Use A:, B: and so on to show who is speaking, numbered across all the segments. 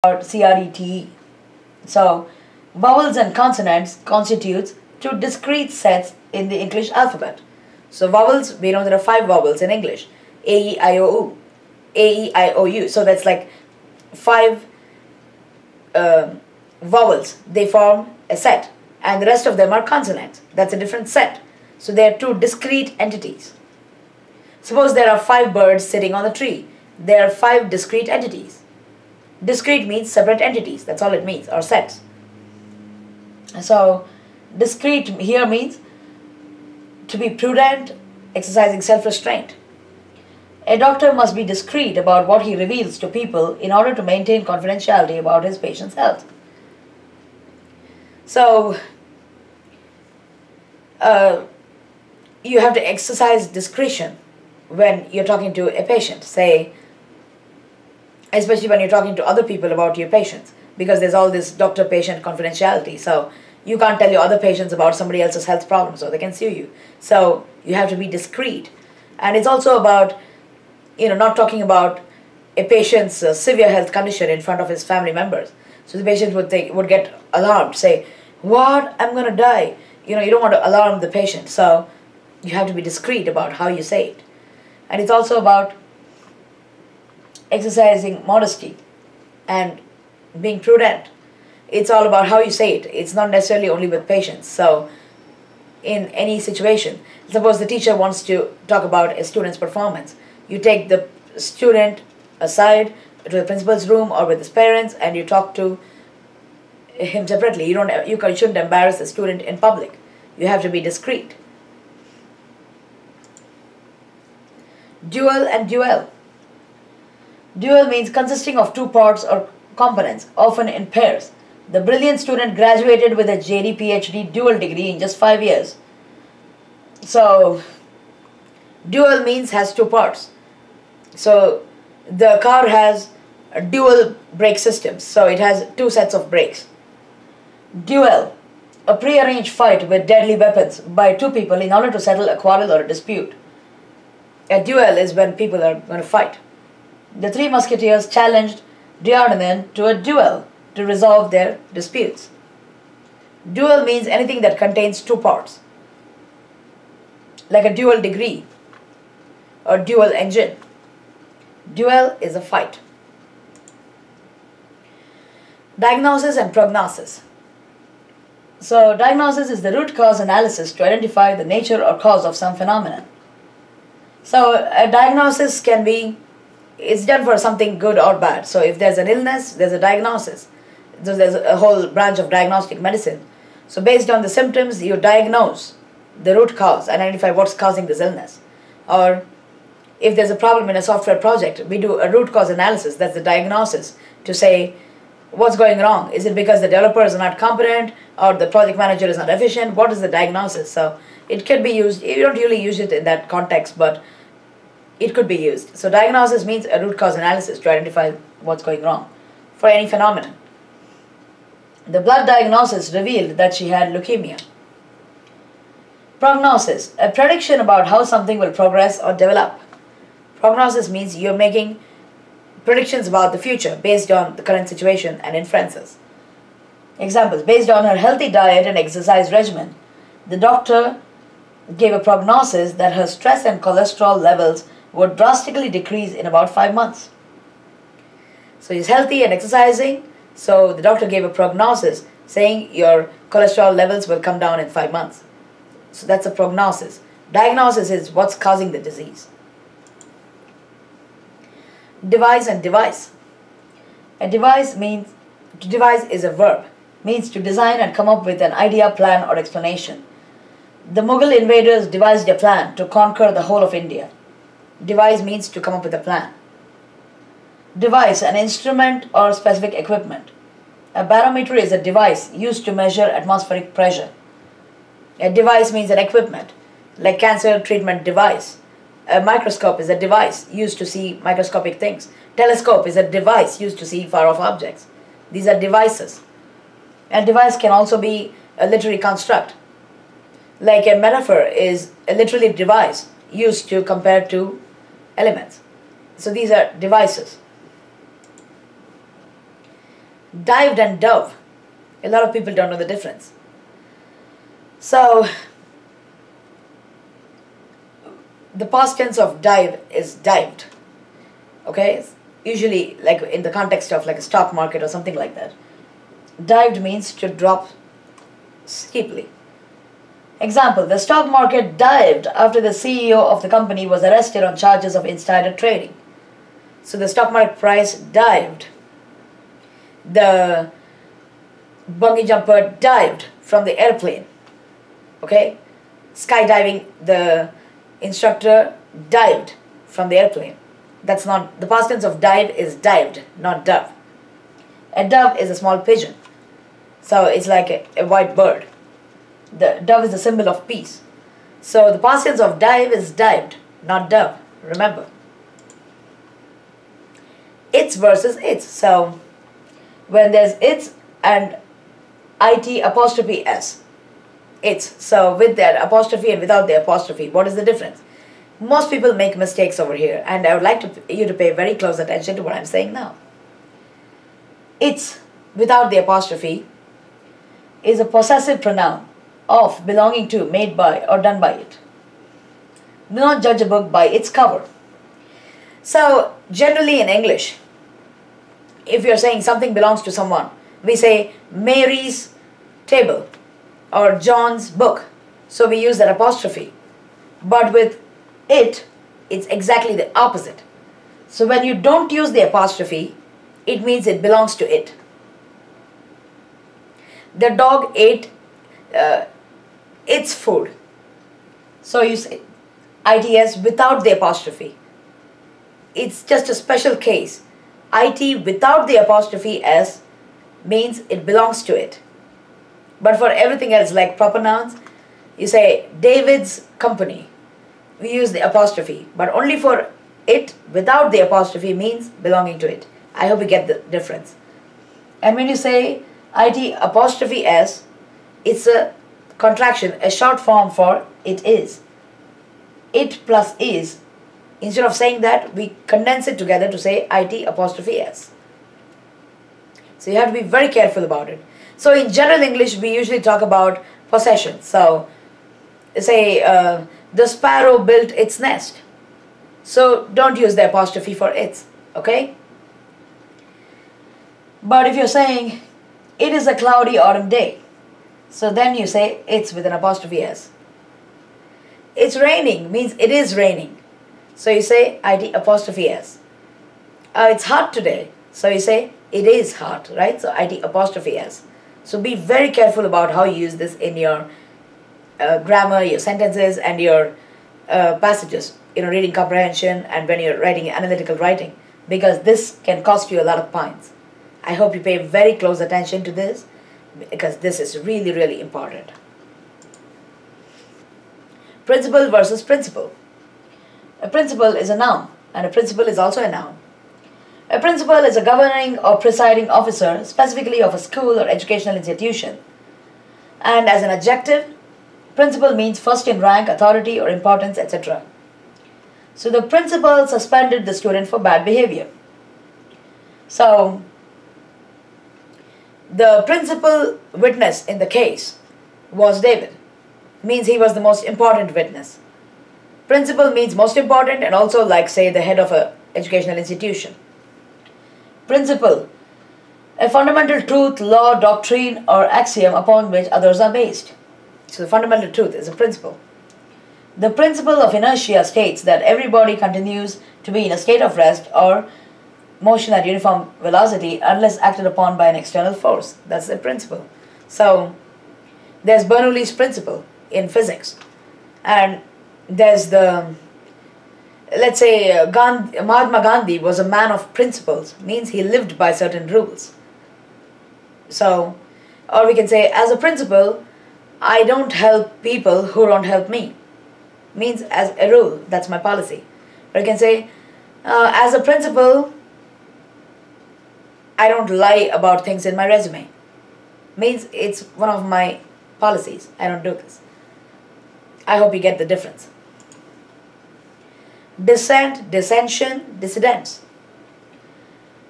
A: or CRETE. So, vowels and consonants constitutes two discrete sets in the English alphabet. So, vowels, we know there are 5 vowels in English: A, E, I, O, U, A, E, I, O, U. So, that's like 5 vowels. They form a set, and the rest of them are consonants. That's a different set. So, they are two discrete entities. Suppose there are 5 birds sitting on the tree. There are 5 discrete entities. Discrete means separate entities. That's all it means, or sets. So, discrete here means to be prudent, exercising self-restraint. A doctor must be discreet about what he reveals to people in order to maintain confidentiality about his patient's health. So, you have to exercise discretion when you're talking to a patient, say, especially when you're talking to other people about your patients, because there's all this doctor-patient confidentiality. So you can't tell your other patients about somebody else's health problems, or they can sue you. So you have to be discreet. And it's also about, not talking about a patient's severe health condition in front of his family members. So the patient would get alarmed, say, "What? I'm going to die." You don't want to alarm the patient. So you have to be discreet about how you say it. And it's also about exercising modesty and being prudent. It's all about how you say it. It's not necessarily only with patients. So in any situation, suppose the teacher wants to talk about a student's performance. You take the student aside to the principal's room or with his parents, and you talk to him separately. You shouldn't embarrass the student in public. You have to be discreet. Duel and duel. Duel means consisting of 2 parts or components, often in pairs. The brilliant student graduated with a JD PhD dual degree in just 5 years. So, duel means has 2 parts. So, the car has a dual brake system. So, it has 2 sets of brakes. Duel, a prearranged fight with deadly weapons by 2 people in order to settle a quarrel or a dispute. A duel is when people are going to fight. The 3 musketeers challenged D'Artagnan to a duel to resolve their disputes. Duel means anything that contains 2 parts, like a dual degree or dual engine. Duel is a fight. Diagnosis and prognosis. So, diagnosis is the root cause analysis to identify the nature or cause of some phenomenon. So, a diagnosis can be, it's done for something good or bad. So, if there's an illness, there's a diagnosis. So, there's a whole branch of diagnostic medicine. So, based on the symptoms, you diagnose the root cause, identify what's causing this illness. Or, if there's a problem in a software project, we do a root cause analysis, that's the diagnosis, to say, what's going wrong? Is it because the developers are not competent, or the project manager is not efficient? What is the diagnosis? So, it can be used, you don't really use it in that context, but it could be used. So diagnosis means a root cause analysis to identify what's going wrong for any phenomenon. The blood diagnosis revealed that she had leukemia. Prognosis, a prediction about how something will progress or develop. Prognosis means you're making predictions about the future based on the current situation and inferences. Examples, based on her healthy diet and exercise regimen, the doctor gave a prognosis that her stress and cholesterol levels would drastically decrease in about 5 months. So she's healthy and exercising, so the doctor gave a prognosis saying your cholesterol levels will come down in 5 months. So that's a prognosis. Diagnosis is what's causing the disease. Devise and device. A devise means, to devise is a verb, means to design and come up with an idea, plan or explanation. The Mughal invaders devised a plan to conquer the whole of India. Devise means to come up with a plan. Device, an instrument or specific equipment. A barometer is a device used to measure atmospheric pressure. A device means an equipment, like cancer treatment device. A microscope is a device used to see microscopic things. Telescope is a device used to see far-off objects. These are devices. A device can also be a literary construct. Like a metaphor is a literary device used to compare two elements. So these are devices. Dived and dove. A lot of people don't know the difference. So, the past tense of dive is dived. Okay? Usually, like in the context of like a stock market or something like that. Dived means to drop steeply. Example, the stock market dived after the CEO of the company was arrested on charges of insider trading. So the stock market price dived. The bungee jumper dived from the airplane. Okay? Skydiving, the instructor dived from the airplane. That's not, the past tense of dive is dived, not dove. A dove is a small pigeon. So it's like a white bird. The dove is a symbol of peace. So the past tense of dive is dived, not dove. Remember. It's versus its. So when there's its and it apostrophe s. It's. So with that apostrophe and without the apostrophe, what is the difference? Most people make mistakes over here, and I would like you to pay very close attention to what I'm saying now. It's without the apostrophe is a possessive pronoun of, belonging to, made by, or done by it. Do not judge a book by its cover. So, generally in English, if you're saying something belongs to someone, we say Mary's table or John's book. So we use that apostrophe. But with it, it's exactly the opposite. So when you don't use the apostrophe, it means it belongs to it. The dog ate its food. So you say its without the apostrophe. It's just a special case. It without the apostrophe s means it belongs to it. But for everything else, like proper nouns, you say David's company. We use the apostrophe. But only for it without the apostrophe means belonging to it. I hope you get the difference. And when you say it apostrophe s, it's a contraction, a short form for it is. It plus is. Instead of saying that, we condense it together to say it apostrophe s. So you have to be very careful about it. So in general English, we usually talk about possession. So say the sparrow built its nest. So don't use the apostrophe for its. Okay? But if you're saying it is a cloudy autumn day, so then you say it's with an apostrophe s. It's raining means it is raining. So you say it apostrophe s. It's hot today. So you say it is hot, right? So it apostrophe s. So be very careful about how you use this in your grammar, your sentences, and your passages. Reading comprehension, and when you're writing analytical writing, because this can cost you a lot of points. I hope you pay very close attention to this, because this is really, really important. Principle versus principal. A principal is a noun, and a principal is also a noun. A principal is a governing or presiding officer, specifically of a school or educational institution. And as an adjective, principal means first in rank, authority, or importance, etc. So the principal suspended the student for bad behavior. So the principal witness in the case was David. Means he was the most important witness. Principal means most important, and also like, say, the head of an educational institution. Principle, a fundamental truth, law, doctrine, or axiom upon which others are based. So the fundamental truth is a principle. The principle of inertia states that every body continues to be in a state of rest or motion at uniform velocity unless acted upon by an external force. That's the principle. So there's Bernoulli's principle in physics, and there's the, let's say, Mahatma Gandhi was a man of principles, means he lived by certain rules. So, or we can say, as a principle, I don't help people who don't help me. Means as a rule, that's my policy. Or you can say, as a principle, I don't lie about things in my resume. Means it's one of my policies. I don't do this. I hope you get the difference. Dissent, dissension, dissidents.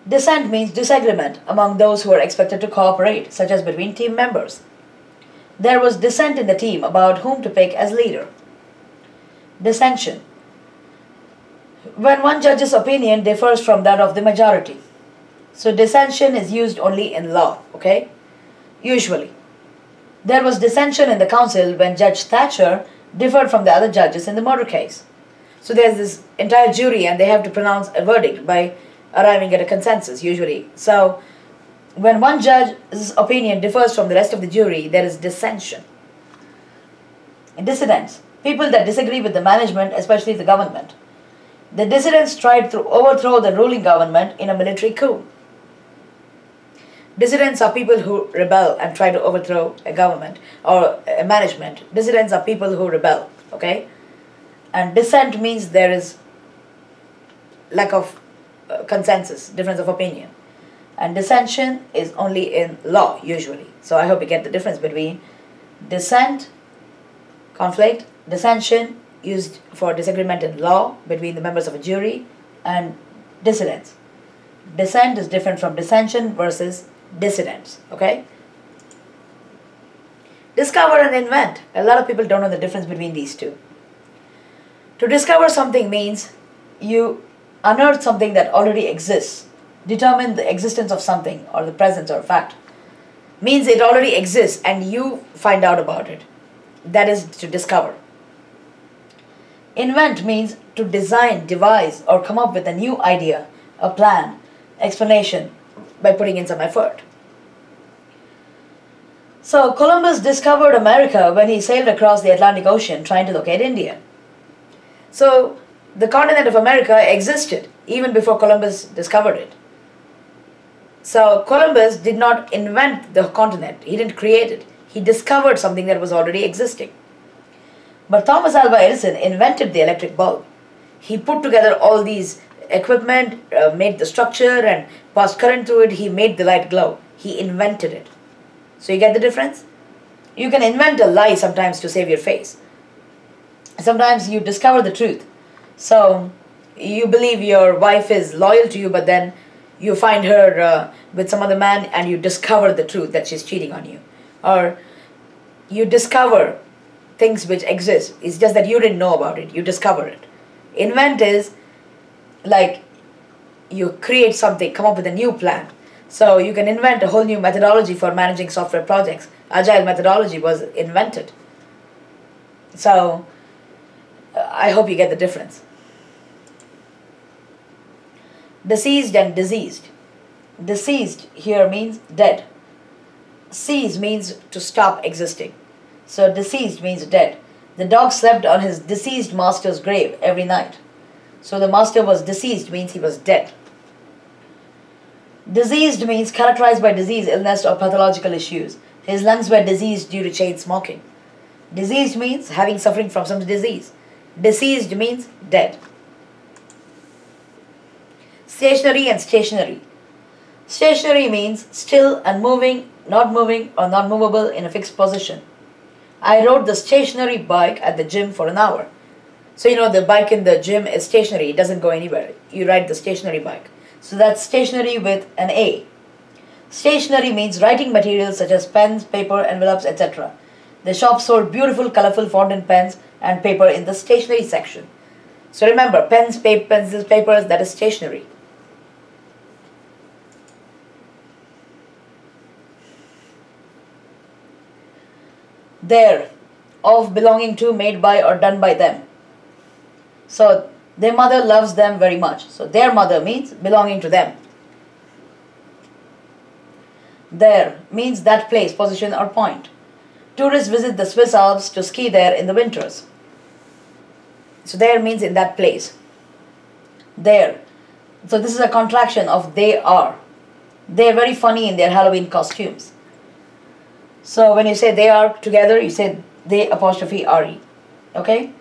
A: Dissent means disagreement among those who are expected to cooperate, such as between team members. There was dissent in the team about whom to pick as leader. Dissension. When one judge's opinion differs from that of the majority. So dissension is used only in law, okay? Usually. There was dissension in the council when Judge Thatcher differed from the other judges in the murder case. So there's this entire jury and they have to pronounce a verdict by arriving at a consensus, usually. So when one judge's opinion differs from the rest of the jury, there is dissension. Dissidents. People that disagree with the management, especially the government. The dissidents tried to overthrow the ruling government in a military coup. Dissidents are people who rebel and try to overthrow a government or a management. Dissidents are people who rebel, okay? And dissent means there is lack of consensus, difference of opinion. And dissension is only in law, usually. So I hope you get the difference between dissent, conflict, dissension, used for disagreement in law between the members of a jury, and dissidents. Dissent is different from dissension versus dissidents, okay? Discover and invent. A lot of people don't know the difference between these two. To discover something means you unearth something that already exists. Determine the existence of something or the presence or fact. Means it already exists and you find out about it. That is to discover. Invent means to design, devise, or come up with a new idea, a plan, explanation by putting in some effort. So Columbus discovered America when he sailed across the Atlantic Ocean trying to locate India. So the continent of America existed even before Columbus discovered it. So Columbus did not invent the continent. He didn't create it. He discovered something that was already existing. But Thomas Alva Edison invented the electric bulb. He put together all these equipment, made the structure and passed current through it. He made the light glow. He invented it. So you get the difference? You can invent a lie sometimes to save your face. Sometimes you discover the truth. So you believe your wife is loyal to you, but then you find her with some other man and you discover the truth that she's cheating on you. Or you discover things which exist. It's just that you didn't know about it. You discover it. Invent is like you create something, come up with a new plan. So you can invent a whole new methodology for managing software projects. Agile methodology was invented. So I hope you get the difference. Deceased and diseased. Deceased here means dead. Cease means to stop existing. So deceased means dead. The dog slept on his deceased master's grave every night. So the master was deceased means he was dead. Diseased means characterized by disease, illness or pathological issues. His lungs were diseased due to chain smoking. Diseased means having suffering from some disease. Deceased means dead. Stationary and stationary. Stationary means still and moving, not moving or not movable in a fixed position. I rode the stationary bike at the gym for an hour. So you know the bike in the gym is stationary, it doesn't go anywhere. You ride the stationary bike. So that's stationary with an A. Stationery means writing materials such as pens, paper, envelopes, etc. The shop sold beautiful, colorful fountain pens and paper in the stationery section. So remember, pens, pencils, papers, that is stationery. Their, of, belonging to, made by or done by them. So their mother loves them very much. So their mother means belonging to them. There means that place, position or point. Tourists visit the Swiss Alps to ski there in the winters. So there means in that place. There. So this is a contraction of they are. They're very funny in their Halloween costumes. So when you say they are together, you say they apostrophe RE. Okay?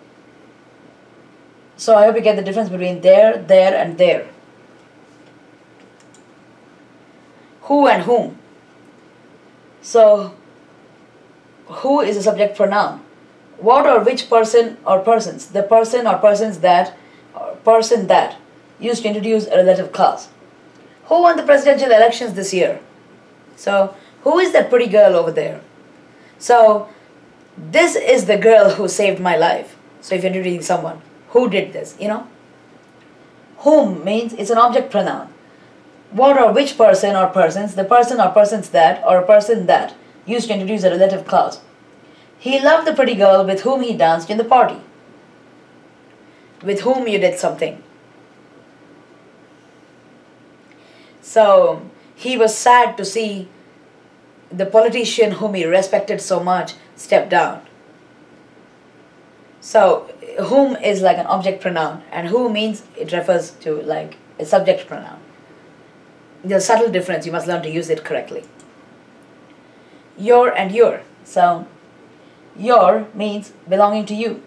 A: So I hope you get the difference between there, and there. Who and whom. So who is a subject pronoun? What or which person or persons? The person or persons that, or person that, used to introduce a relative class. Who won the presidential elections this year? So, who is that pretty girl over there? So, this is the girl who saved my life. So, if you're introducing someone, who did this, you know? Whom means it's an object pronoun. What or which person or persons, the person or persons that, or a person that, used to introduce a relative clause. He loved the pretty girl with whom he danced in the party. With whom you did something. So, he was sad to see the politician whom he respected so much step down. So, whom is like an object pronoun, and who means it refers to like a subject pronoun. There's a subtle difference, you must learn to use it correctly. Your and your. So, your means belonging to you.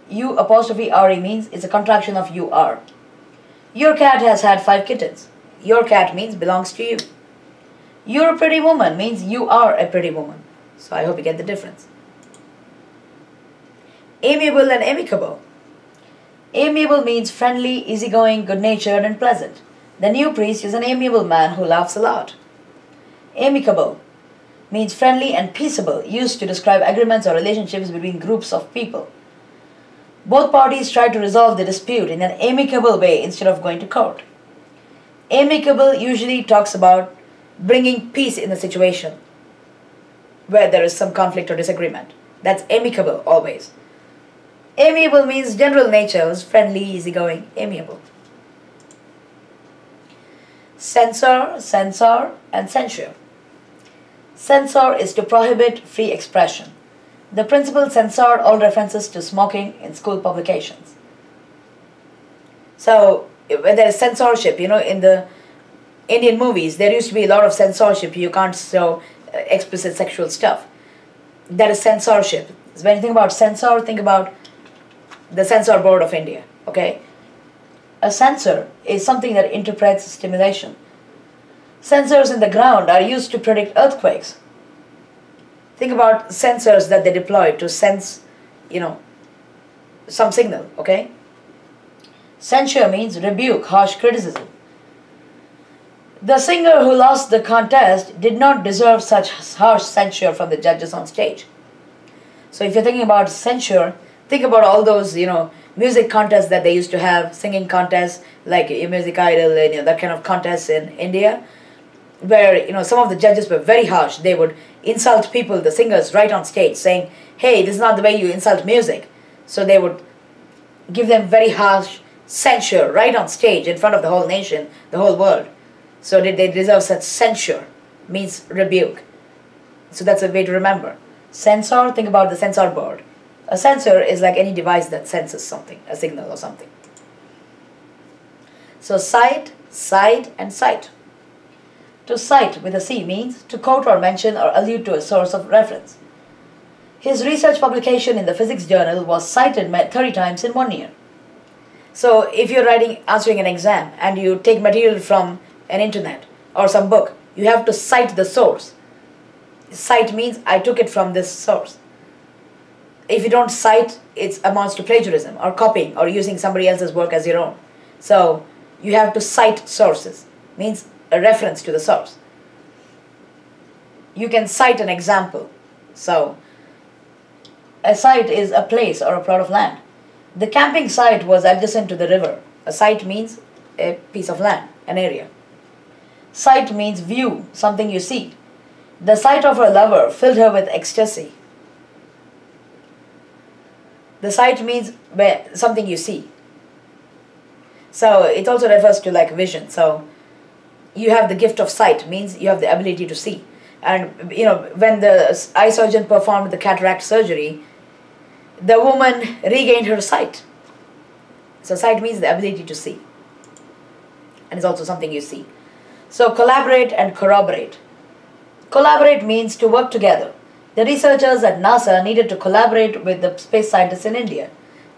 A: You apostrophe re means it's a contraction of you are. Your cat has had 5 kittens. Your cat means belongs to you. You're a pretty woman means you are a pretty woman. So I hope you get the difference. Amiable and amicable. Amiable means friendly, easygoing, good-natured and pleasant. The new priest is an amiable man who laughs a lot. Amicable means friendly and peaceable, used to describe agreements or relationships between groups of people. Both parties try to resolve the dispute in an amicable way instead of going to court. Amicable usually talks about bringing peace in the situation where there is some conflict or disagreement. That's amicable always. Amiable means general natures, friendly, easygoing, amiable. Censor, censor, and censure. Censor is to prohibit free expression. The principal censored all references to smoking in school publications. So, when there is censorship, you know, in the Indian movies, there used to be a lot of censorship. You can't show explicit sexual stuff. That is censorship. So when you think about censor, think about the Censor Board of India, okay? A censor is something that interprets stimulation. Sensors in the ground are used to predict earthquakes. Think about sensors that they deploy to sense, you know, some signal, okay? Censure means rebuke, harsh criticism. The singer who lost the contest did not deserve such harsh censure from the judges on stage. So if you're thinking about censure, think about all those, you know, music contests that they used to have, singing contests, like Music Idol, and, you know, that kind of contests in India, where, you know, some of the judges were very harsh. They would insult people, the singers, right on stage, saying, hey, this is not the way you insult music. So they would give them very harsh censure right on stage in front of the whole nation, the whole world. So did they deserve such censure? Means rebuke. So that's a way to remember. Censor, think about the censor board. A sensor is like any device that senses something, a signal or something. So cite, cite, and cite. To cite with a C means to quote or mention or allude to a source of reference. His research publication in the physics journal was cited 30 times in 1 year. So if you're answering an exam and you take material from an internet or some book, you have to cite the source. Cite means I took it from this source. If you don't cite, it amounts to plagiarism or copying or using somebody else's work as your own. So you have to cite sources, means a reference to the source. You can cite an example. So a site is a place or a plot of land. The camping site was adjacent to the river. A site means a piece of land, an area. Sight means view, something you see. The sight of her lover filled her with ecstasy. The sight means something you see. So it also refers to like vision. So you have the gift of sight, means you have the ability to see. And you know, when the eye surgeon performed the cataract surgery, the woman regained her sight. So sight means the ability to see. And it's also something you see. So collaborate and corroborate. Collaborate means to work together. The researchers at NASA needed to collaborate with the space scientists in India.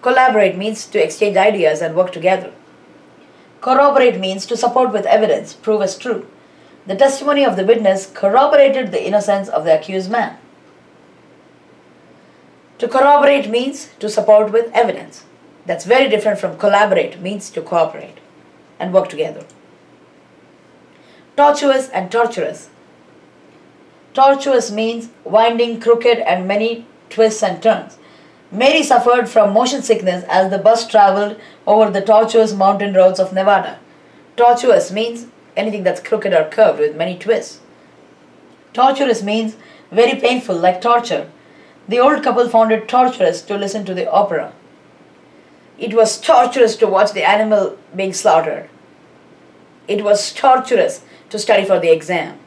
A: Collaborate means to exchange ideas and work together. Corroborate means to support with evidence, prove as true. The testimony of the witness corroborated the innocence of the accused man. To corroborate means to support with evidence. That's very different from collaborate, means to cooperate and work together. Tortuous and tortuous. Tortuous means winding, crooked, and many twists and turns. Mary suffered from motion sickness as the bus traveled over the tortuous mountain roads of Nevada. Tortuous means anything that's crooked or curved with many twists. Torturous means very painful, like torture. The old couple found it torturous to listen to the opera. It was torturous to watch the animal being slaughtered. It was torturous to study for the exam.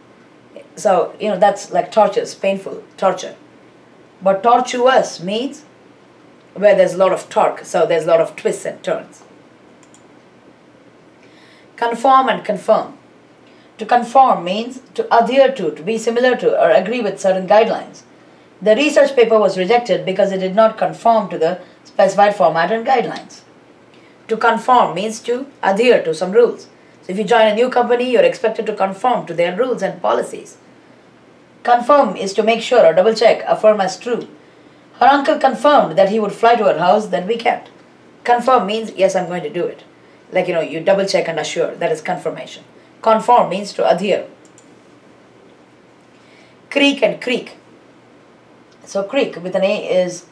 A: So, that's like torturous, painful, torture. But tortuous means where there's a lot of torque, so there's a lot of twists and turns. Conform and confirm. To conform means to adhere to be similar to, or agree with certain guidelines. The research paper was rejected because it did not conform to the specified format and guidelines. To conform means to adhere to some rules. So if you join a new company, you're expected to conform to their rules and policies. Confirm is to make sure or double check, affirm as true. Her uncle confirmed that he would fly to her house that weekend. Confirm means, yes, I'm going to do it. Like, you double check and assure. That is confirmation. Conform means to adhere. Creak and creak. So creak with an A is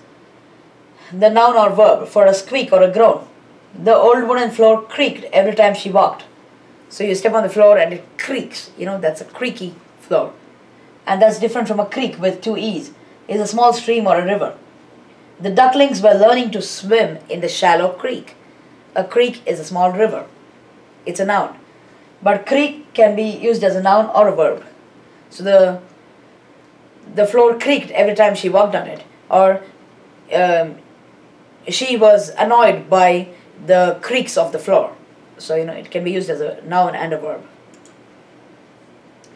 A: the noun or verb for a squeak or a groan. The old wooden floor creaked every time she walked. So you step on the floor and it creaks. That's a creaky floor. And that's different from a creek with two E's. Is a small stream or a river. The ducklings were learning to swim in the shallow creek. A creek is a small river. It's a noun. But creak can be used as a noun or a verb. So the floor creaked every time she walked on it. Or she was annoyed by the creaks of the floor. So, it can be used as a noun and a verb.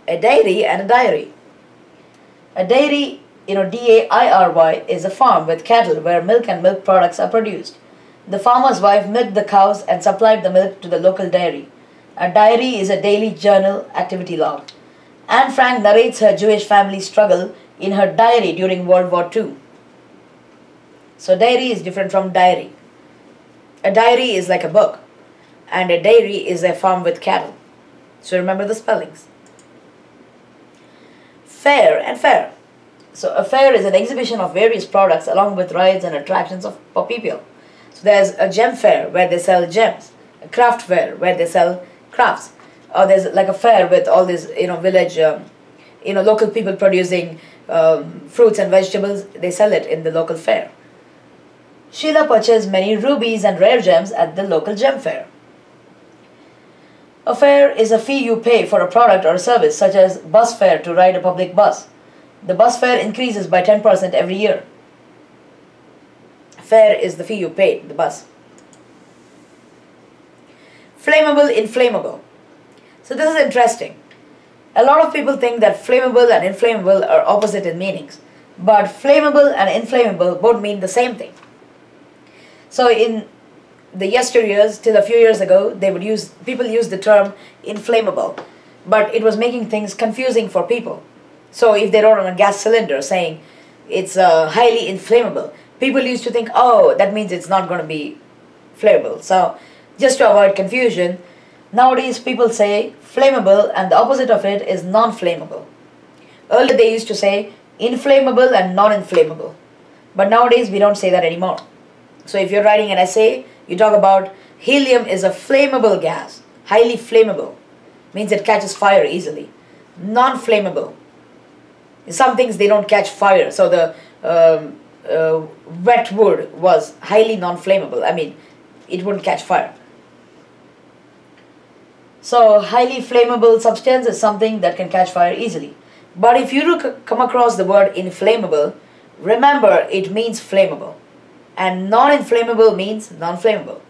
A: A dairy and a diary. A dairy, D-A-I-R-Y, is a farm with cattle where milk and milk products are produced. The farmer's wife milked the cows and supplied the milk to the local dairy. A diary is a daily journal activity log. Anne Frank narrates her Jewish family struggle in her diary during World War II. So diary is different from diary. A diary is like a book, and a dairy is a farm with cattle. So remember the spellings. Fair and fair. So a fair is an exhibition of various products along with rides and attractions for people. So there's a gem fair where they sell gems, a craft fair where they sell crafts, or there's like a fair with all these village local people producing fruits and vegetables. They sell it in the local fair. Sheila purchased many rubies and rare gems at the local gem fair. A fare is a fee you pay for a product or a service, such as bus fare to ride a public bus. The bus fare increases by 10% every year. Fare is the fee you pay the bus. Flammable, inflammable. So this is interesting. A lot of people think that flammable and inflammable are opposite in meanings, but flammable and inflammable both mean the same thing. So in the yesteryears, till a few years ago, people used the term inflammable, but it was making things confusing for people. So if they wrote on a gas cylinder saying it's highly inflammable, people used to think, oh, that means it's not going to be flammable. So just to avoid confusion, nowadays people say flammable and the opposite of it is non-flammable. Earlier they used to say inflammable and non-inflammable, but nowadays we don't say that anymore. So if you're writing an essay, you talk about helium is a flammable gas, highly flammable, means it catches fire easily. Non-flammable, some things they don't catch fire, so the wet wood was highly non-flammable, it wouldn't catch fire. So highly flammable substance is something that can catch fire easily. But if you come across the word inflammable, remember it means flammable. And non-inflammable means non-flammable.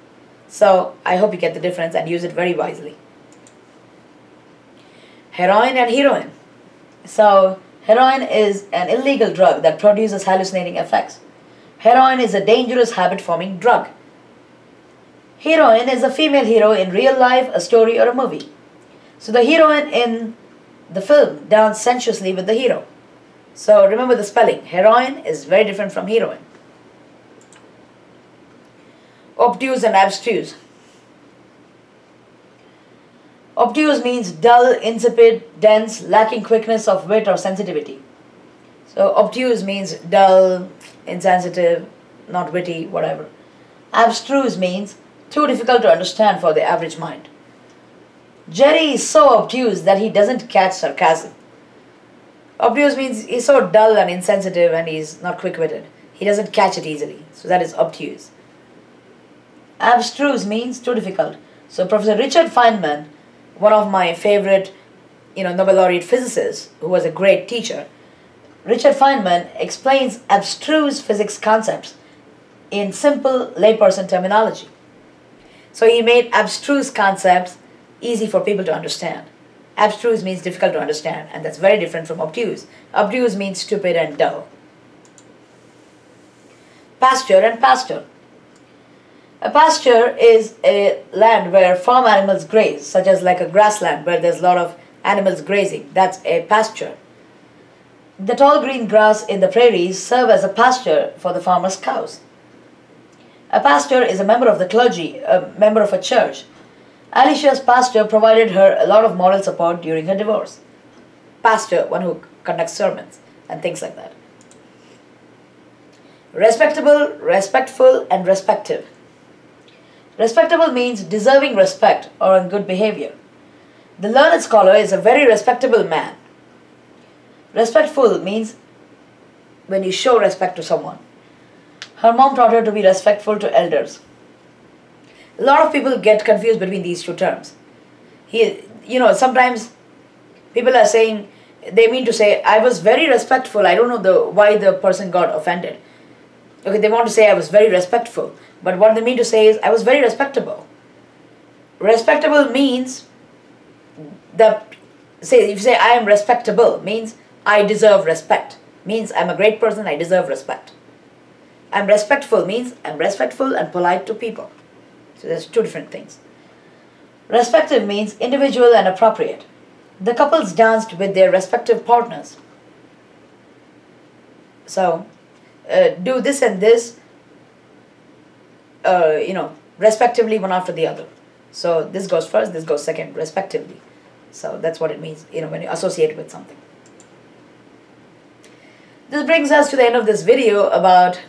A: So I hope you get the difference and use it very wisely. Heroin and heroin. So heroin is an illegal drug that produces hallucinating effects. Heroin is a dangerous habit-forming drug. Heroine is a female hero in real life, a story, or a movie. So the heroine in the film danced sensuously with the hero. So remember the spelling. Heroine is very different from heroine. Obtuse and abstruse. Obtuse means dull, insipid, dense, lacking quickness of wit or sensitivity. So obtuse means dull, insensitive, not witty, whatever. Abstruse means too difficult to understand for the average mind. Jerry is so obtuse that he doesn't catch sarcasm. Obtuse means he's so dull and insensitive and he's not quick-witted. He doesn't catch it easily. So that is obtuse. Abstruse means too difficult. So Professor Richard Feynman, one of my favorite, Nobel laureate physicists, who was a great teacher, Richard Feynman explains abstruse physics concepts in simple layperson terminology. So he made abstruse concepts easy for people to understand. Abstruse means difficult to understand, and that's very different from obtuse. Obtuse means stupid and dull. Pasture and pasture. A pasture is a land where farm animals graze, such as like a grassland where there's a lot of animals grazing. That's a pasture. The tall green grass in the prairies serve as a pasture for the farmer's cows. A pastor is a member of the clergy, a member of a church. Alicia's pastor provided her a lot of moral support during her divorce. Pastor, one who conducts sermons and things like that. Respectable, respectful, and respective. Respectable means deserving respect or in good behavior. The learned scholar is a very respectable man. Respectful means when you show respect to someone. Her mom taught her to be respectful to elders. A lot of people get confused between these two terms. Sometimes people are saying, they mean to say, I was very respectful. I don't know why the person got offended. Okay, they want to say I was very respectful. But what they mean to say is, I was very respectable. Respectable means, if you say I am respectable, means I deserve respect. Means I'm a great person, I deserve respect. I'm respectful means I'm respectful and polite to people. So there's two different things. Respective means individual and appropriate. The couples danced with their respective partners. So, do this and this, respectively one after the other. So this goes first, this goes second, respectively. So that's what it means, when you associate with something. This brings us to the end of this video about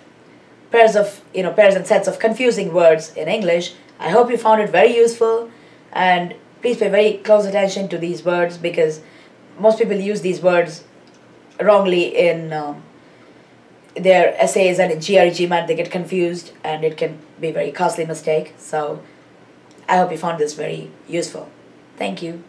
A: pairs and sets of confusing words in English. I hope you found it very useful, and please pay very close attention to these words because most people use these words wrongly in their essays, and in GRE, GMAT they get confused and it can be a very costly mistake. So I hope you found this very useful. Thank you.